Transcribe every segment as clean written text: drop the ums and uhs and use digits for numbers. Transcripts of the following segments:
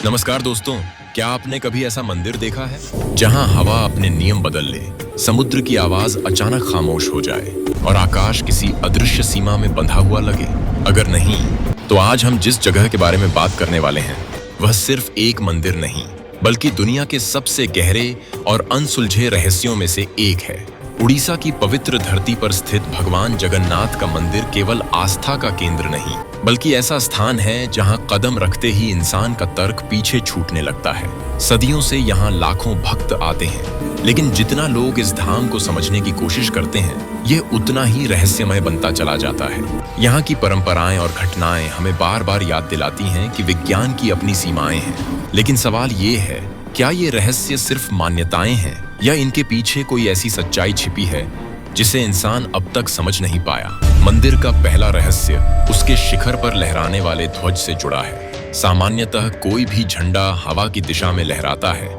नमस्कार दोस्तों, क्या आपने कभी ऐसा मंदिर देखा है जहां हवा अपने नियम बदल ले, समुद्र की आवाज अचानक खामोश हो जाए और आकाश किसी अदृश्य सीमा में बंधा हुआ लगे? अगर नहीं, तो आज हम जिस जगह के बारे में बात करने वाले हैं वह सिर्फ एक मंदिर नहीं, बल्कि दुनिया के सबसे गहरे और अनसुलझे रहस्यों में से एक है। उड़ीसा की पवित्र धरती पर स्थित भगवान जगन्नाथ का मंदिर केवल आस्था का केंद्र नहीं, बल्कि ऐसा स्थान है जहां कदम रखते ही इंसान का तर्क पीछे छूटने लगता है। सदियों से यहां लाखों भक्त आते हैं, लेकिन जितना लोग इस धाम को समझने की कोशिश करते हैं, यह उतना ही रहस्यमय बनता चला जाता है। यहाँ की परंपराएं और घटनाएं हमें बार बार याद दिलाती हैं कि विज्ञान की अपनी सीमाएं हैं। लेकिन सवाल ये है, क्या ये रहस्य सिर्फ मान्यताएं हैं या इनके पीछे कोई ऐसी सच्चाई छिपी है जिसे इंसान अब तक समझ नहीं पाया? मंदिर का पहला रहस्य उसके शिखर पर लहराने वाले ध्वज से जुड़ा है। सामान्यतः कोई भी झंडा हवा की दिशा में लहराता है,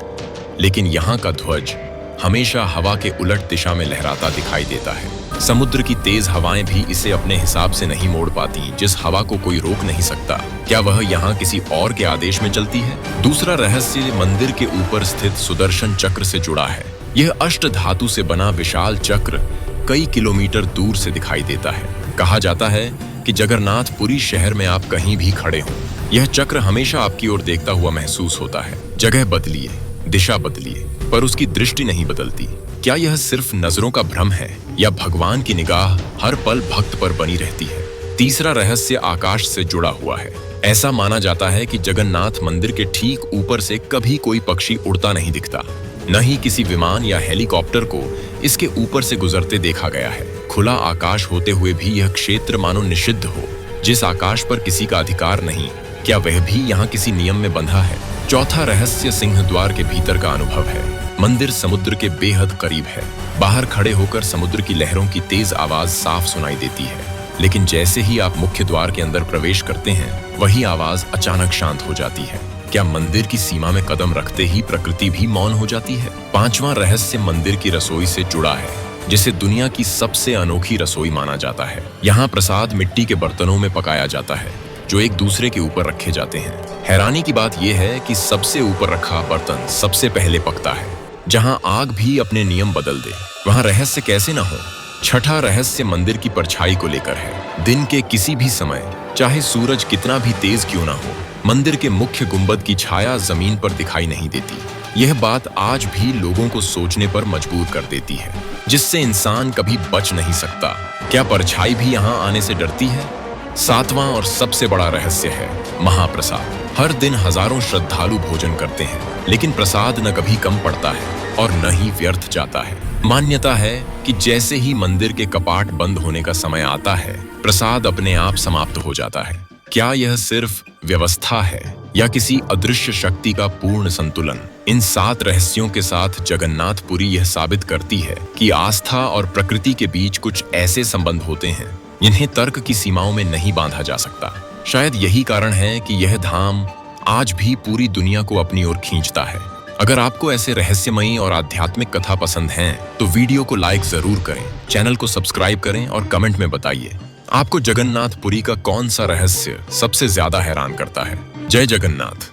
लेकिन यहाँ का ध्वज हमेशा हवा के उलट दिशा में लहराता दिखाई देता है। समुद्र की तेज हवाएं भी इसे अपने हिसाब से नहीं मोड़ पाती, जिस हवा को कोई रोक नहीं सकता। क्या वह यहाँ किसी और के आदेश में चलती है? दूसरा रहस्य मंदिर के ऊपर स्थित सुदर्शन चक्र से जुड़ा है। यह अष्ट धातु से बना विशाल चक्र कई किलोमीटर दूर से दिखाई देता है। कहा जाता है कि जगन्नाथपुरी शहर में आप कहीं भी खड़े हों, यह चक्र हमेशा आपकी ओर देखता हुआ महसूस होता है। जगह बदलिए, दिशा बदलिए, पर उसकी दृष्टि नहीं बदलती। क्या यह सिर्फ नजरों का भ्रम है या भगवान की निगाह हर पल भक्त पर बनी रहती है? तीसरा रहस्य आकाश से जुड़ा हुआ है। ऐसा माना जाता है कि जगन्नाथ मंदिर के ठीक ऊपर से कभी कोई पक्षी उड़ता नहीं दिखता, न ही किसी विमान या हेलीकॉप्टर को इसके ऊपर से गुजरते देखा गया है। खुला आकाश होते हुए भी यह क्षेत्र मानो निषिद्ध हो, जिस आकाश पर किसी का अधिकार नहीं। क्या वह भी यहाँ किसी नियम में बंधा है? चौथा रहस्य सिंह द्वार के भीतर का अनुभव है। मंदिर समुद्र के बेहद करीब है। बाहर खड़े होकर समुद्र की लहरों की तेज आवाज साफ सुनाई देती है, लेकिन जैसे ही आप मुख्य द्वार के अंदर प्रवेश करते हैं, वही आवाज अचानक शांत हो जाती है। क्या मंदिर की सीमा में कदम रखते ही प्रकृति भी मौन हो जाती है? पांचवां रहस्य मंदिर की रसोई से जुड़ा है, जिसे दुनिया की सबसे अनोखी रसोई माना जाता है। यहाँ प्रसाद मिट्टी के बर्तनों में पकाया जाता है, जो एक दूसरे के ऊपर रखे जाते हैं। हैरानी की बात यह है कि सबसे ऊपर रखा बर्तन सबसे पहले पकता है। जहाँ आग भी अपने नियम बदल दे, वहाँ रहस्य कैसे न हो? छठा रहस्य मंदिर की परछाई को लेकर है। दिन के किसी भी समय, चाहे सूरज कितना भी तेज क्यों ना हो, मंदिर के मुख्य गुंबद की छाया जमीन पर दिखाई नहीं देती। यह बात आज भी लोगों को सोचने पर मजबूर कर देती है, जिससे इंसान कभी बच नहीं सकता। क्या परछाई भी यहाँ आने से डरती है? सातवां और सबसे बड़ा रहस्य है महाप्रसाद। हर दिन हजारों श्रद्धालु भोजन करते हैं, लेकिन प्रसाद न कभी कम पड़ता है और न ही व्यर्थ जाता है। मान्यता है कि जैसे ही मंदिर के कपाट बंद होने का समय आता है, प्रसाद अपने आप समाप्त हो जाता है। क्या यह सिर्फ व्यवस्था है या किसी अदृश्य शक्ति का पूर्ण संतुलन? इन 7 रहस्यों के साथ जगन्नाथपुरी यह साबित करती है कि आस्था और प्रकृति के बीच कुछ ऐसे संबंध होते हैं जिन्हें तर्क की सीमाओं में नहीं बांधा जा सकता। शायद यही कारण है कि यह धाम आज भी पूरी दुनिया को अपनी ओर खींचता है। अगर आपको ऐसे रहस्यमयी और आध्यात्मिक कथा पसंद हैं, तो वीडियो को लाइक जरूर करें, चैनल को सब्सक्राइब करें और कमेंट में बताइए आपको जगन्नाथपुरी का कौन सा रहस्य सबसे ज्यादा हैरान करता है। जय जगन्नाथ।